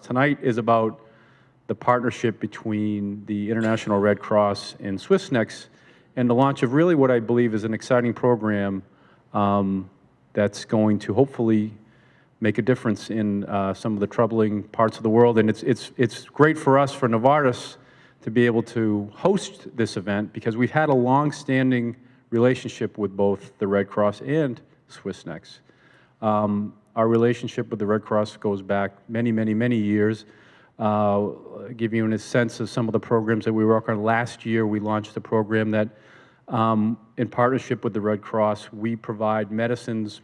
Tonight is about the partnership between the International Red Cross and swissnex and the launch of really what I believe is an exciting program that's going to hopefully make a difference in some of the troubling parts of the world. And it's great for us, for Novartis, to be able to host this event because we've had a long-standing relationship with both the Red Cross and swissnex. Our relationship with the Red Cross goes back many, many, many years. Give you a sense of some of the programs that we work on. Last year, we launched a program that, in partnership with the Red Cross, we provide medicines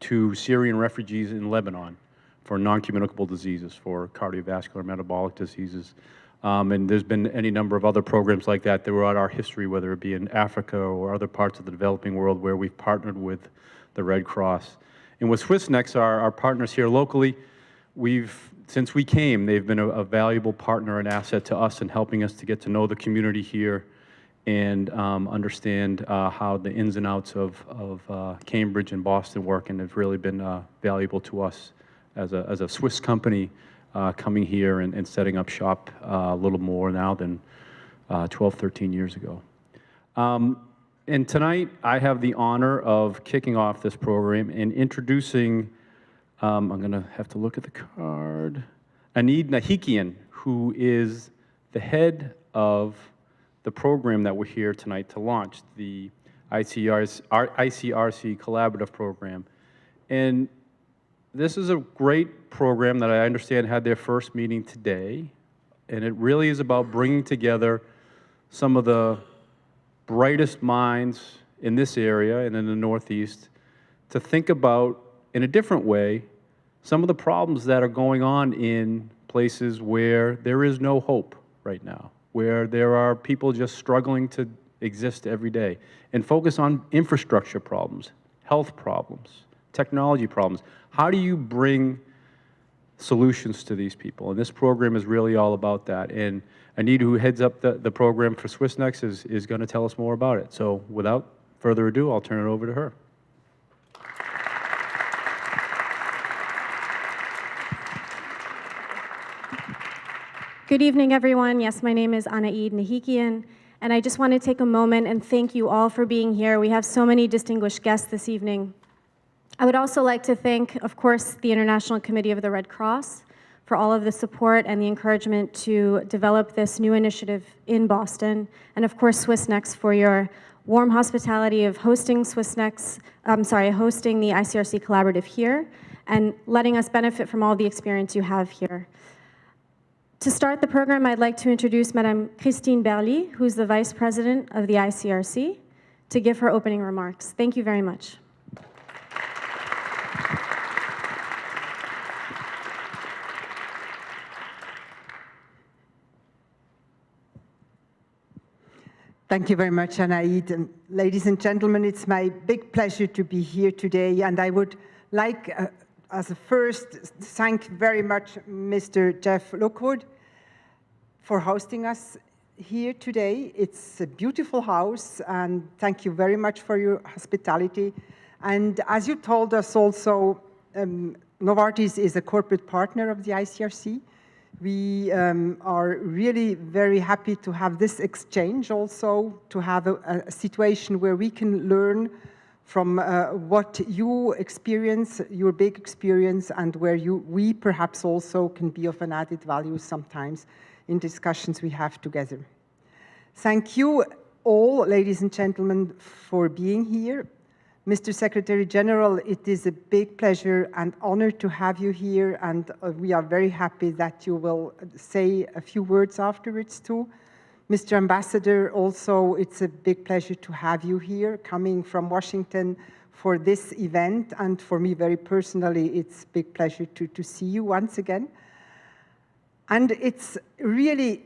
to Syrian refugees in Lebanon for non-communicable diseases, for cardiovascular, metabolic diseases. And there's been any number of other programs like that throughout our history, whether it be in Africa or other parts of the developing world where we've partnered with the Red Cross. And with swissnex, our partners here locally, since we came, they've been a valuable partner and asset to us in helping us to get to know the community here and understand how the ins and outs of Cambridge and Boston work, and have really been valuable to us as a Swiss company coming here and setting up shop a little more now than 12, 13 years ago. And tonight, I have the honor of kicking off this program and introducing, I'm going to have to look at the card, Dahinden, who is the head of the program that we're here tonight to launch, the ICRC Collaborative Program. And this is a great program that I understand had their first meeting today, and it really is about bringing together some of the brightest minds in this area and in the Northeast to think about, in a different way, some of the problems that are going on in places where there is no hope right now, where there are people just struggling to exist every day, and focus on infrastructure problems, health problems, technology problems. How do you bring solutions to these people? And this program is really all about that. And Anita, who heads up the program for swissnex, is going to tell us more about it. So without further ado, I'll turn it over to her. Good evening, everyone. Yes, my name is Dahinden, and I just want to take a moment and thank you all for being here. We have so many distinguished guests this evening. I would also like to thank, of course, the International Committee of the Red Cross for all of the support and the encouragement to develop this new initiative in Boston, and of course swissnex for your warm hospitality of hosting hosting the ICRC Collaborative here and letting us benefit from all the experience you have here. To start the program, I'd like to introduce Madame Christine Beerli, who's the Vice President of the ICRC, to give her opening remarks. Thank you very much. Thank you very much, Anaïd. Ladies and gentlemen, it's my big pleasure to be here today, and I would like, as a first, thank very much Mr. Jeff Lockwood for hosting us here today. It's a beautiful house, and thank you very much for your hospitality. And as you told us also, Novartis is a corporate partner of the ICRC. We are really very happy to have this exchange also, to have a situation where we can learn from what you experience, your big experience, and where we perhaps also can be of an added value sometimes in discussions we have together. Thank you all, ladies and gentlemen, for being here. Mr. Secretary General, it is a big pleasure and honor to have you here, and we are very happy that you will say a few words afterwards too. Mr. Ambassador, also, it's a big pleasure to have you here, coming from Washington for this event, and for me very personally, it's a big pleasure to see you once again. And it's really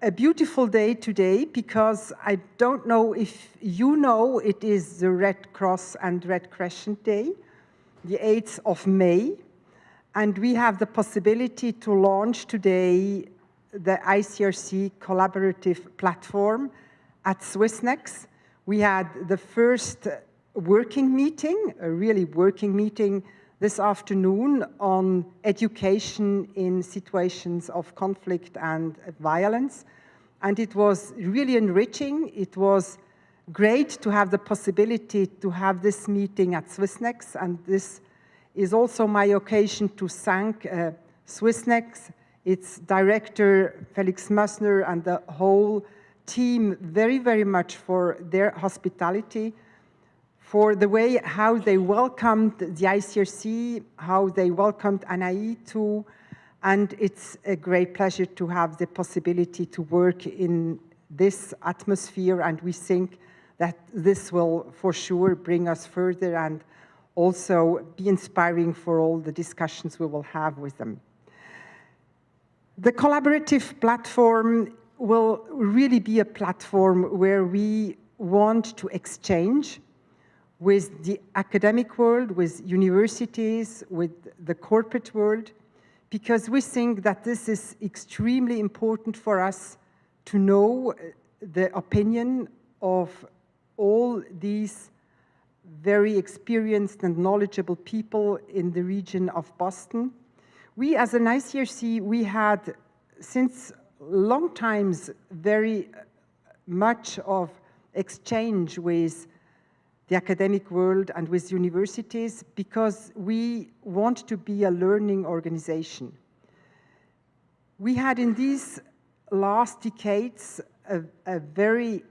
a beautiful day today because I don't know if you know it is the Red Cross and Red Crescent Day, the 8th of May, and we have the possibility to launch today the ICRC Collaborative Platform at swissnex. We had the first working meeting, a really working meeting this afternoon on education in situations of conflict and violence. And it was really enriching. It was great to have the possibility to have this meeting at swissnex, and this is also my occasion to thank swissnex, its director Felix Mössner, and the whole team very, very much for their hospitality, for the way how they welcomed the ICRC, how they welcomed Anaï too, and it's a great pleasure to have the possibility to work in this atmosphere, and we think that this will for sure bring us further and also be inspiring for all the discussions we will have with them. The collaborative platform will really be a platform where we want to exchange with the academic world, with universities, with the corporate world, because we think that this is extremely important for us to know the opinion of all these very experienced and knowledgeable people in the region of Boston. We as an ICRC, we had since long times very much of exchange with the academic world and with universities, because we want to be a learning organization. We had in these last decades a very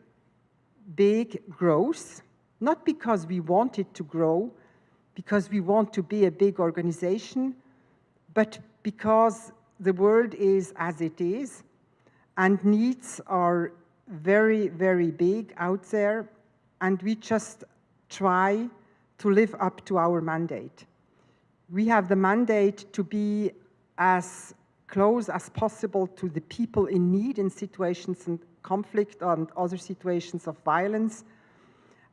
big growth, not because we wanted to grow, because we want to be a big organization, but because the world is as it is, and needs are very, very big out there, and we just try to live up to our mandate. We have the mandate to be as close as possible to the people in need in situations of conflict and other situations of violence.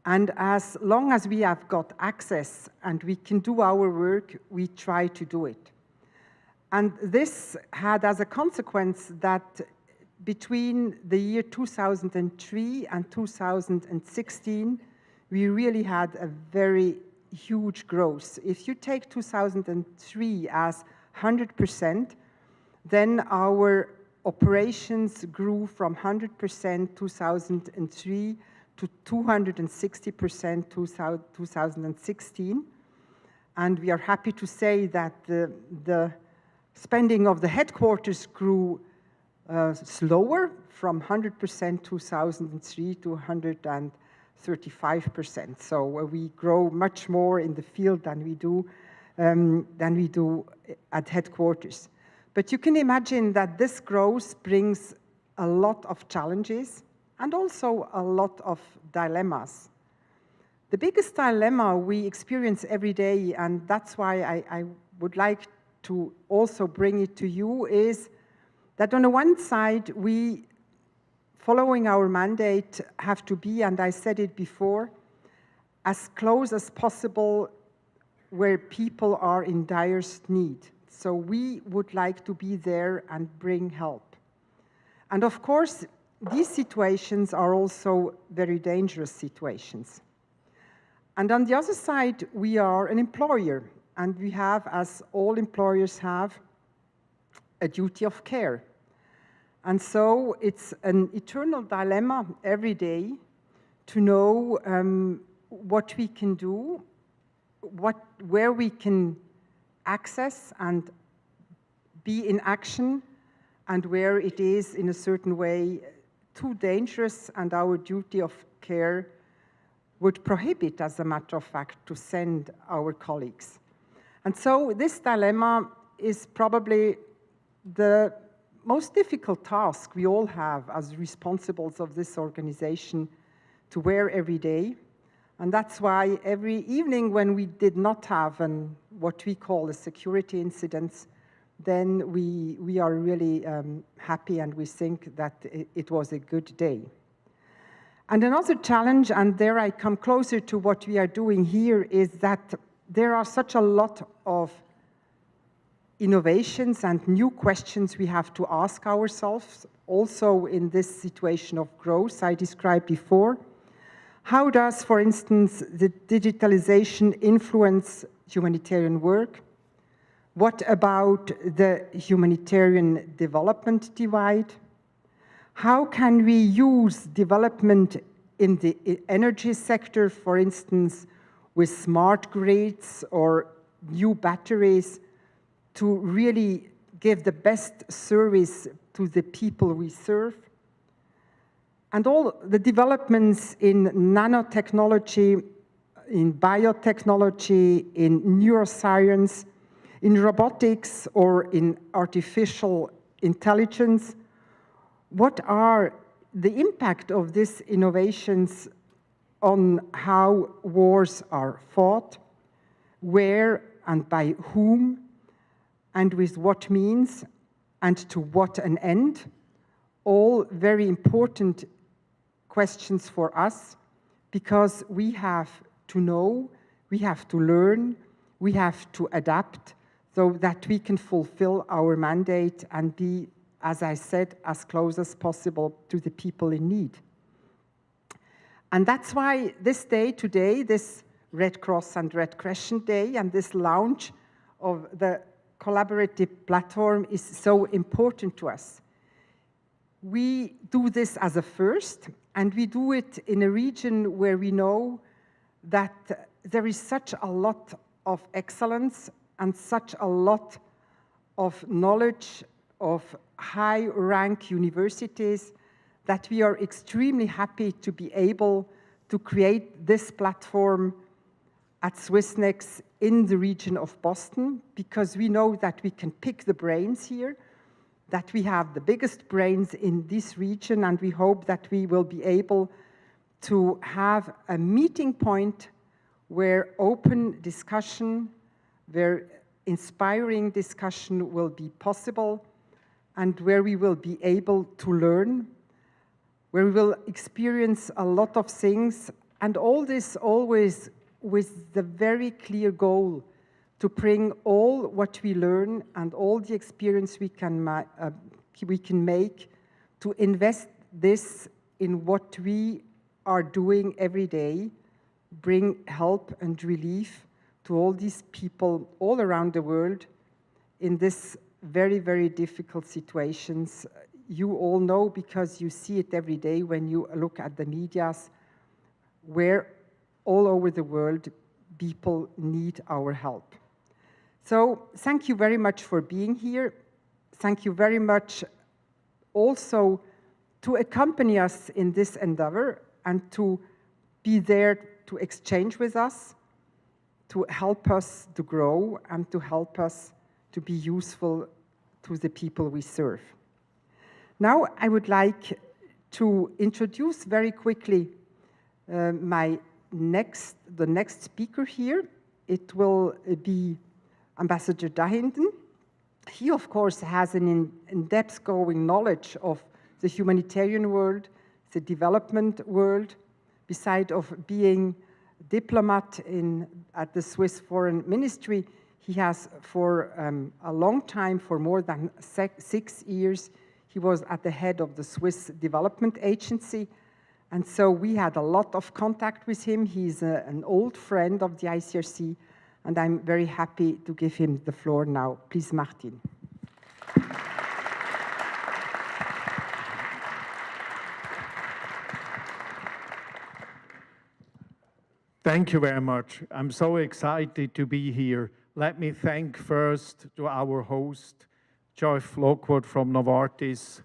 And as long as we have got access and we can do our work, we try to do it. And this had as a consequence that between the year 2003 and 2016, we really had a very huge growth. If you take 2003 as 100%, then our operations grew from 100% 2003 to 260% 2016. And we are happy to say that the spending of the headquarters grew slower from 100% 2003 to 135%. So we grow much more in the field than we do at headquarters. But you can imagine that this growth brings a lot of challenges and also a lot of dilemmas. The biggest dilemma we experience every day, and that's why I would like to also bring it to you, is that on the one side, we, following our mandate, have to be, and I said it before, as close as possible where people are in direst need. So we would like to be there and bring help. And of course, these situations are also very dangerous situations. And on the other side, we are an employer, and we have, as all employers have, a duty of care. And so it's an eternal dilemma every day to know what we can do, where we can access and be in action, and where it is in a certain way too dangerous, and our duty of care would prohibit, as a matter of fact, to send our colleagues. And so this dilemma is probably the most difficult task we all have as responsibles of this organization to wear every day. And that's why every evening when we did not have what we call a security incident, then we are really happy, and we think that it was a good day. And another challenge, and there I come closer to what we are doing here, is that there are such a lot of innovations and new questions we have to ask ourselves, also in this situation of growth I described before. How does, for instance, the digitalization influence humanitarian work? What about the humanitarian development divide? How can we use development in the energy sector, for instance, with smart grids or new batteries, to really give the best service to the people we serve? And all the developments in nanotechnology, in biotechnology, in neuroscience, in robotics, or in artificial intelligence, what are the impact of these innovations on how wars are fought, where and by whom, and with what means, and to what an end? All very important questions for us, because we have to know, we have to learn, we have to adapt so that we can fulfill our mandate and be, as I said, as close as possible to the people in need. And that's why this day today, this Red Cross and Red Crescent Day, and this launch of the collaborative platform is so important to us. We do this as a first, and we do it in a region where we know that there is such a lot of excellence and such a lot of knowledge of high-rank universities that we are extremely happy to be able to create this platform at Swissnex in the region of Boston, because we know that we can pick the brains here, that we have the biggest brains in this region, and we hope that we will be able to have a meeting point where open discussion, where inspiring discussion will be possible, and where we will be able to learn, where we will experience a lot of things, and all this always with the very clear goal to bring all what we learn and all the experience we can make to invest this in what we are doing every day, bring help and relief to all these people all around the world in this very, very difficult situations. You all know, because you see it every day when you look at the medias, where all over the world people need our help. So thank you very much for being here. Thank you very much also to accompany us in this endeavor and to be there to exchange with us, to help us to grow and to help us to be useful to the people we serve. Now I would like to introduce very quickly the next speaker here. It will be Ambassador Dahinden. He, of course, has an in-depth going knowledge of the humanitarian world, the development world. Beside of being diplomat at the Swiss Foreign Ministry, he has for a long time, for more than 6 years, he was at the head of the Swiss Development Agency. And so we had a lot of contact with him. He's an old friend of the ICRC, and I'm very happy to give him the floor now. Please, Martin. Thank you very much. I'm so excited to be here. Let me thank first to our host, Jeff Lockwood from Novartis,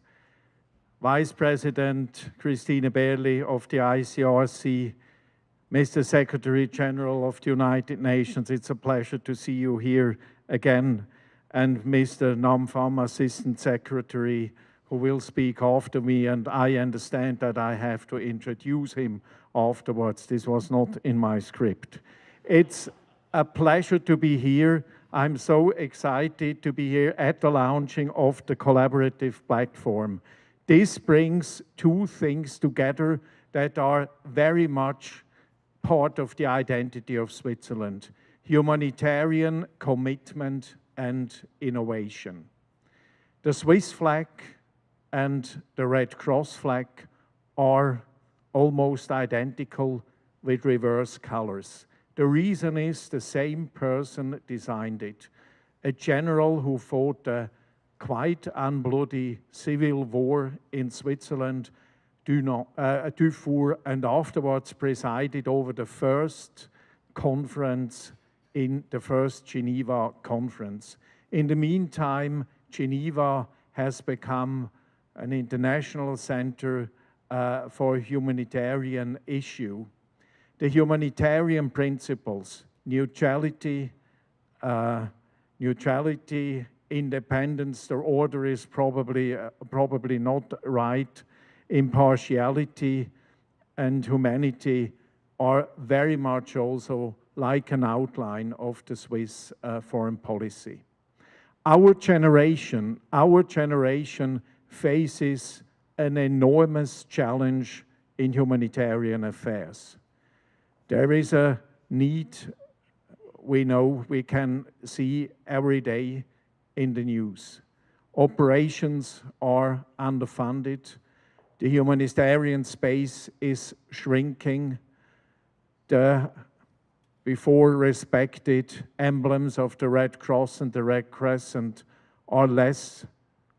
Vice President Christine Beerli of the ICRC, Mr. Secretary General of the United Nations. It's a pleasure to see you here again. And Mr. Pham, Assistant Secretary, who will speak after me, and I understand that I have to introduce him afterwards. This was not in my script. It's a pleasure to be here. I'm so excited to be here at the launching of the collaborative platform. This brings two things together that are very much part of the identity of Switzerland: humanitarian commitment and innovation. The Swiss flag and the Red Cross flag are almost identical with reverse colors. The reason is the same person designed it. A general who fought a quite unbloody civil war in Switzerland, Dufour, and afterwards presided over the first conference in the first Geneva conference. In the meantime, Geneva has become an international center for humanitarian issue. The humanitarian principles, neutrality, independence, the order is probably not right, impartiality, and humanity are very much also like an outline of the Swiss foreign policy. Our generation faces an enormous challenge in humanitarian affairs. There is a need we can see every day in the news. Operations are underfunded. The humanitarian space is shrinking. The before respected emblems of the Red Cross and the Red Crescent are less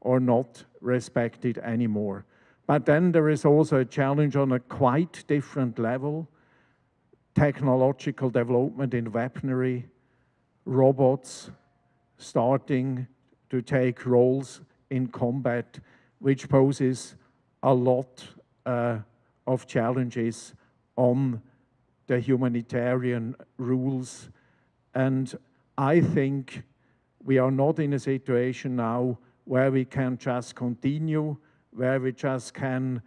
or not respected anymore. But then there is also a challenge on a quite different level. Technological development in weaponry, robots starting to take roles in combat, which poses a lot of challenges on the humanitarian rules. And I think we are not in a situation now where we can just continue, where we just can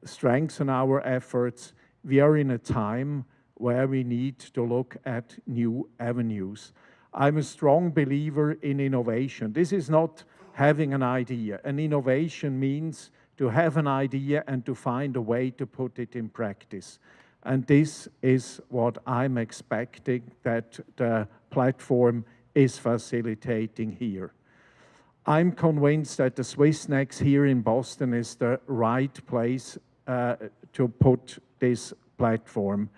strengthen our efforts. We are in a time where we need to look at new avenues. I'm a strong believer in innovation. This is not having an idea. An innovation means to have an idea and to find a way to put it in practice. And this is what I'm expecting that the platform is facilitating here. I'm convinced that the swissnex here in Boston is the right place to put this platform.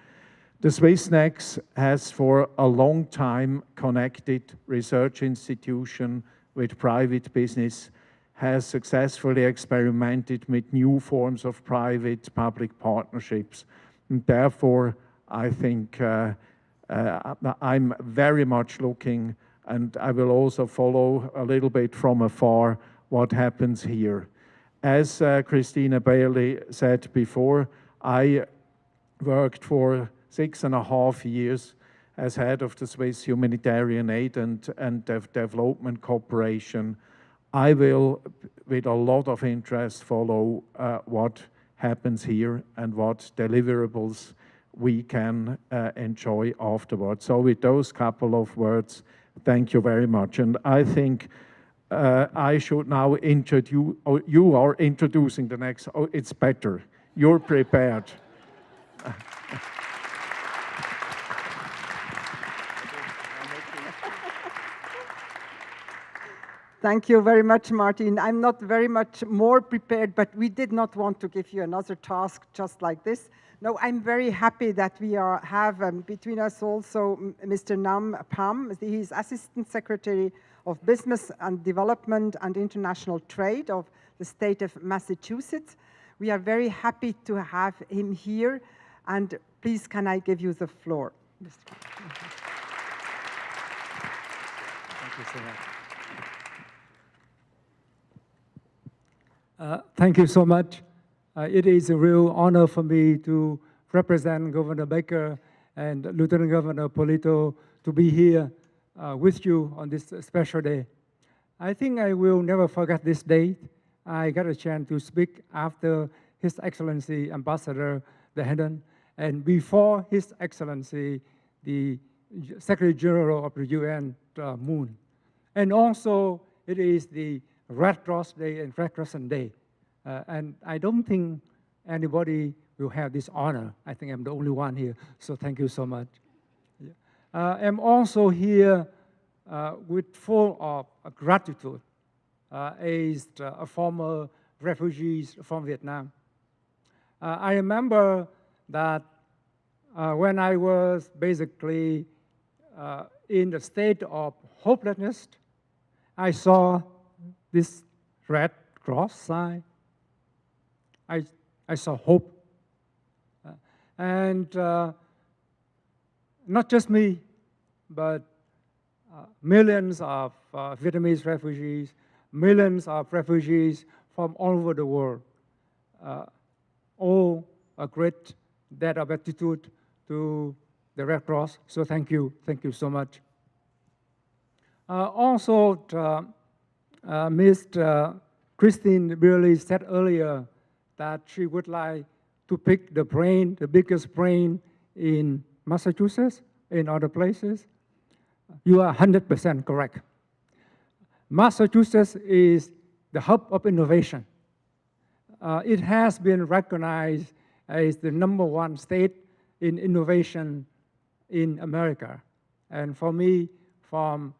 The swissnex has for a long time connected research institution with private business, has successfully experimented with new forms of private-public partnerships. And therefore, I think I'm very much looking, and I will also follow a little bit from afar what happens here. As Christina Beerli said before, I worked for 6.5 years as head of the Swiss Humanitarian Aid and Development Corporation. I will, with a lot of interest, follow what happens here and what deliverables we can enjoy afterwards. So with those couple of words, thank you very much. And I think I should now introduce, you are introducing the next, it's better. You're prepared. Thank you very much, Martin. I'm not very much more prepared, but we did not want to give you another task just like this. No, I'm very happy that we have between us also Mr. Pham. He is Assistant Secretary of Business and Development and International Trade of the state of Massachusetts. We are very happy to have him here. And please, can I give you the floor? Thank you so much. Thank you so much. It is a real honor for me to represent Governor Baker and Lieutenant Governor Polito to be here with you on this special day. I think I will never forget this date. I got a chance to speak after His Excellency Ambassador Dahinden and before His Excellency the Secretary General of the UN, Moon. And also, it is the Red Cross Day and Red Crescent Day. And I don't think anybody will have this honor. I think I'm the only one here, so thank you so much. I'm also here with full of gratitude as a former refugee from Vietnam. I remember that when I was basically in the state of hopelessness, I saw this Red Cross sign. I saw hope. And not just me, but millions of Vietnamese refugees, millions of refugees from all over the world, all a great debt of gratitude to the Red Cross. So thank you so much. Also, Ms. Christine Beerli said earlier that she would like to pick the brain, the biggest brain in Massachusetts, in other places. You are 100% correct. Massachusetts is the hub of innovation. It has been recognized as the #1 state in innovation in America. And for me, from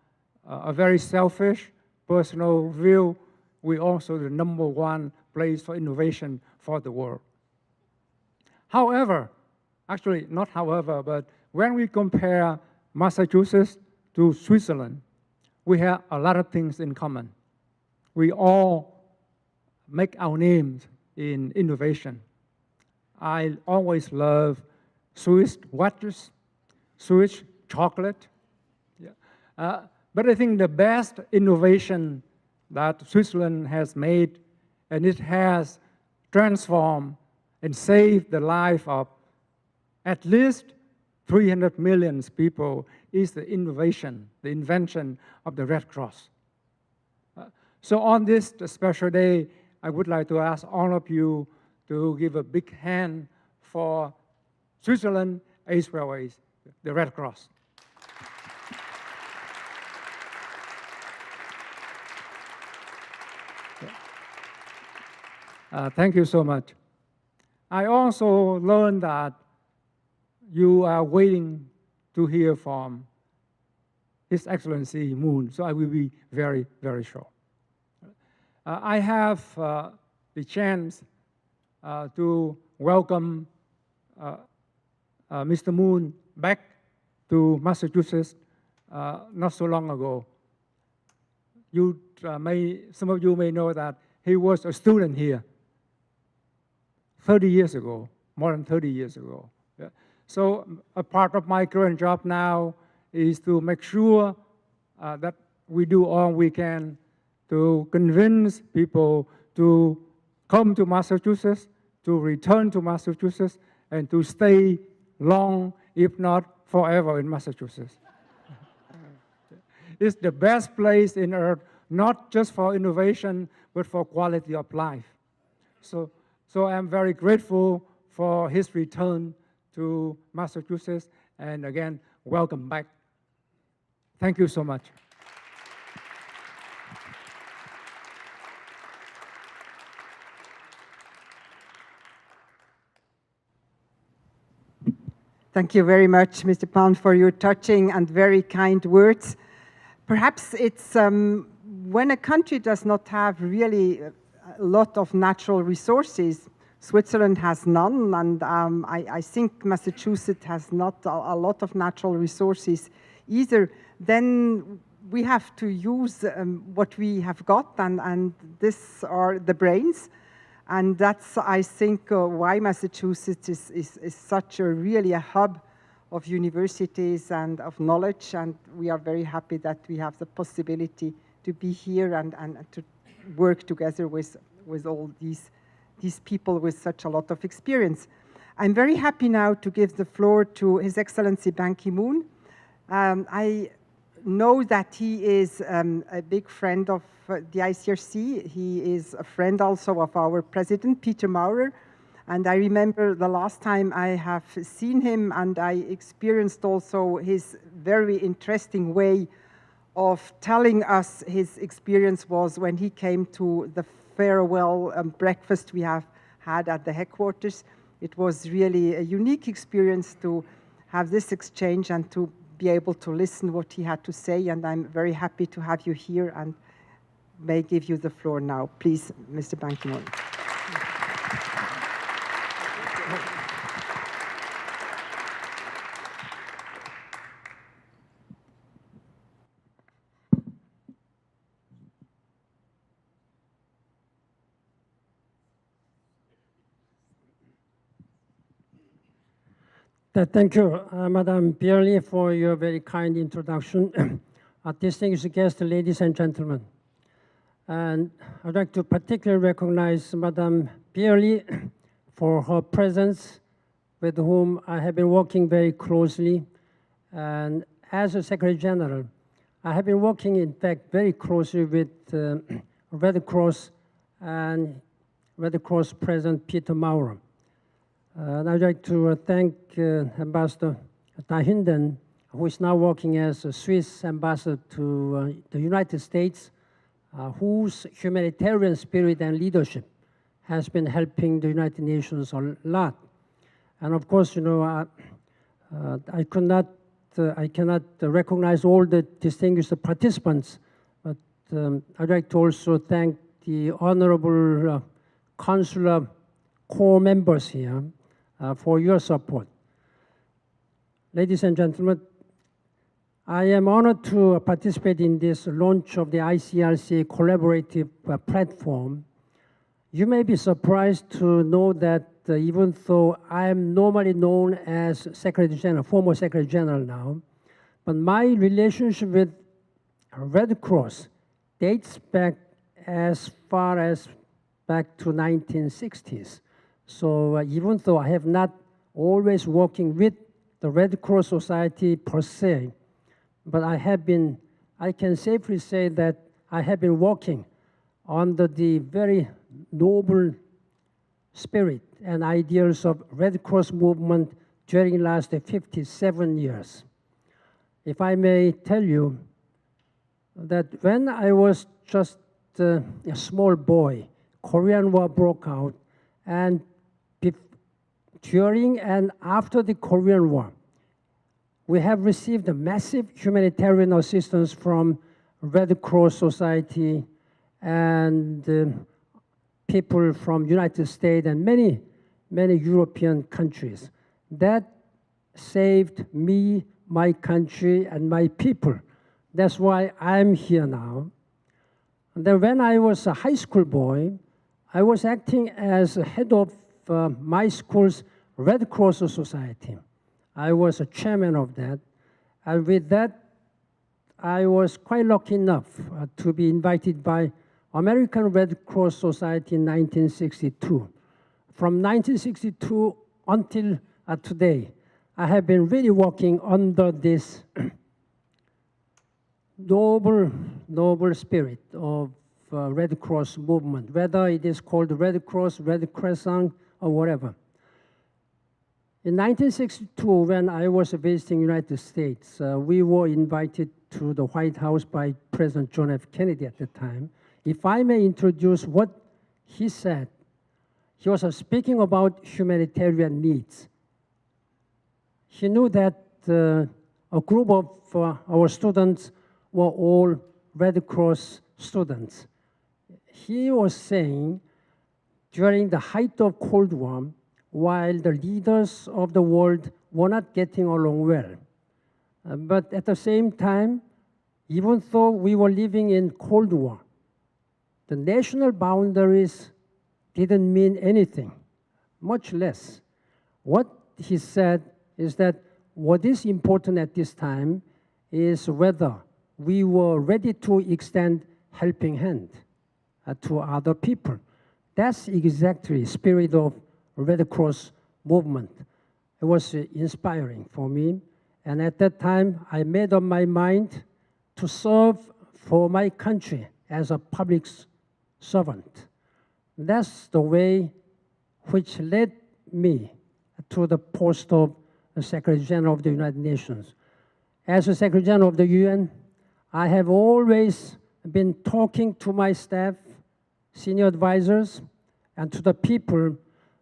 a very selfish, personal view, we also the #1 place for innovation for the world. However, actually not however, but when we compare Massachusetts to Switzerland, we have a lot of things in common. We all make our names in innovation. I always love Swiss watches, Swiss chocolate. Yeah. But I think the best innovation that Switzerland has made, and it has transformed and saved the life of at least 300 million people, is the innovation, the invention of the Red Cross. So on this special day, I would like to ask all of you to give a big hand for Switzerland as well as the Red Cross. Thank you so much. I also learned that you are waiting to hear from His Excellency Moon, so I will be very, very short. I have the chance to welcome Mr. Moon back to Massachusetts not so long ago. Some of you may know that he was a student here 30 years ago, more than 30 years ago. Yeah. So a part of my current job now is to make sure that we do all we can to convince people to come to Massachusetts, to return to Massachusetts, and to stay long, if not forever, in Massachusetts. It's the best place in Earth, not just for innovation, but for quality of life. So I'm very grateful for his return to Massachusetts, and again, welcome back. Thank you so much. Thank you very much, Mr. Pham, for your touching and very kind words. Perhaps it's when a country does not have really a lot of natural resources, Switzerland has none, and I think Massachusetts has not a lot of natural resources either, then we have to use what we have got, and these are the brains. And that's, I think, why Massachusetts is such a really a hub of universities and of knowledge, and we are very happy that we have the possibility to be here and to work together with all these people with such a lot of experience. I'm very happy now to give the floor to His Excellency Ban Ki-moon. I know that he is a big friend of the ICRC. He is a friend also of our president, Peter Maurer. And I remember the last time I have seen him, and I experienced also his very interesting way of telling us his experience was when he came to the farewell breakfast we have had at the headquarters. It was really a unique experience to have this exchange and to be able to listen what he had to say, and I'm very happy to have you here and may give you the floor now. Please, Mr. Ban Ki-moon. Thank you, Madam Beerli, for your very kind introduction. Distinguished guests, ladies and gentlemen. And I'd like to particularly recognize Madam Beerli for her presence, with whom I have been working very closely. And as a Secretary General, I have been working, in fact, very closely with Red Cross and Red Cross President Peter Maurer. And I'd like to thank Ambassador Dahinden, who is now working as a Swiss ambassador to the United States, whose humanitarian spirit and leadership has been helping the United Nations a lot. And of course, you know, I cannot recognize all the distinguished participants, but I'd like to also thank the honorable consular corps members here for your support. Ladies and gentlemen, I am honored to participate in this launch of the ICRC Collaborative Platform. You may be surprised to know that even though I am normally known as Secretary General, former Secretary General now, but my relationship with Red Cross dates back as far as back to 1960s. So even though I have not always working with the Red Cross Society per se, but I can safely say that I have been working under the very noble spirit and ideals of Red Cross movement during the last 57 years. If I may tell you that when I was just a small boy, Korean War broke out, and during and after the Korean War, we have received a massive humanitarian assistance from Red Cross Society and people from United States and many European countries. That saved me, my country, and my people. That's why I'm here now. And then when I was a high school boy, I was acting as head of my school's Red Cross Society. I was a chairman of that. And with that, I was quite lucky enough to be invited by American Red Cross Society in 1962. From 1962 until today, I have been really working under this noble spirit of Red Cross movement, whether it is called Red Cross, Red Crescent, or whatever. In 1962, when I was visiting the United States, we were invited to the White House by President John F. Kennedy at the time. If I may introduce what he said, he was speaking about humanitarian needs. He knew that a group of our students were all Red Cross students. He was saying, during the height of Cold War, while the leaders of the world were not getting along well, but at the same time, even though we were living in Cold War, the national boundaries didn't mean anything, much less. What he said is that what is important at this time is whether we were ready to extend helping hand to other people. That's exactly the spirit of Red Cross movement. It was inspiring for me. And at that time, I made up my mind to serve for my country as a public servant. That's the way which led me to the post of the Secretary General of the United Nations. As the Secretary General of the UN, I have always been talking to my staff, senior advisors, and to the people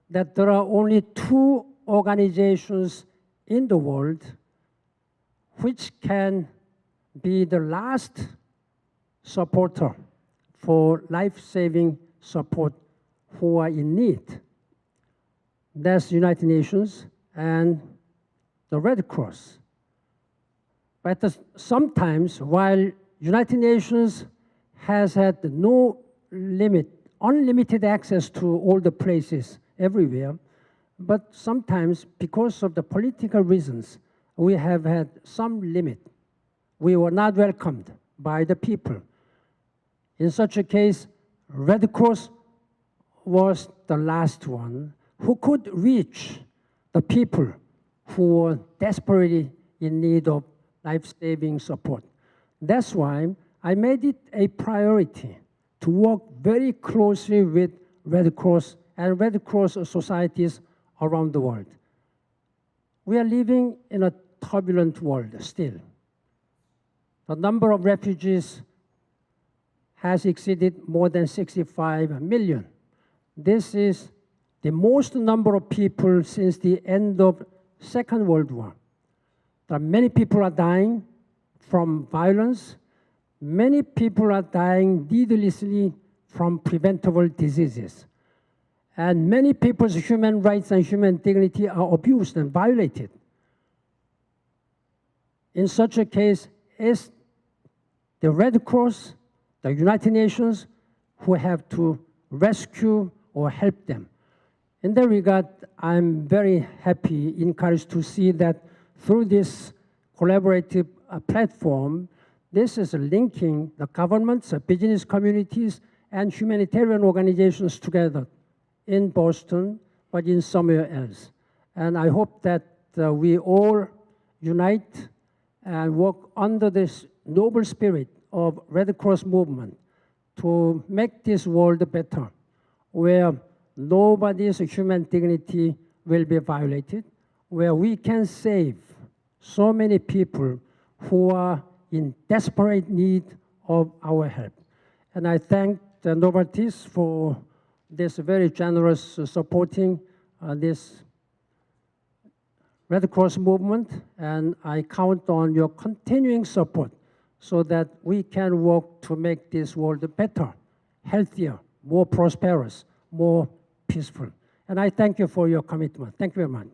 that there are only 2 organizations in the world which can be the last supporter for life-saving support who are in need. That's the United Nations and the Red Cross. But sometimes, while United Nations has had no limit, unlimited access to all the places everywhere, But sometimes, because of the political reasons, we have had some limit. We were not welcomed by the people. In such a case, Red Cross was the last one who could reach the people who were desperately in need of life-saving support. That's why I made it a priority to work very closely with Red Cross and Red Cross societies around the world. We are living in a turbulent world still. The number of refugees has exceeded more than 65 million. This is the most number of people since the end of Second World War. There are many people are dying from violence. Many people are dying needlessly from preventable diseases. And many people's human rights and human dignity are abused and violated. In such a case, it's the Red Cross, the United Nations, who have to rescue or help them. In that regard, I'm very happy, encouraged to see that through this collaborative platform, this is linking the governments, business communities, and humanitarian organizations together in Boston, but in somewhere else. And I hope that we all unite and work under this noble spirit of Red Cross movement to make this world better, where nobody's human dignity will be violated, where we can save so many people who are in desperate need of our help. And I thank the Novartis for this very generous supporting this Red Cross movement, and I count on your continuing support so that we can work to make this world better, healthier, more prosperous, more peaceful. And I thank you for your commitment. Thank you very much.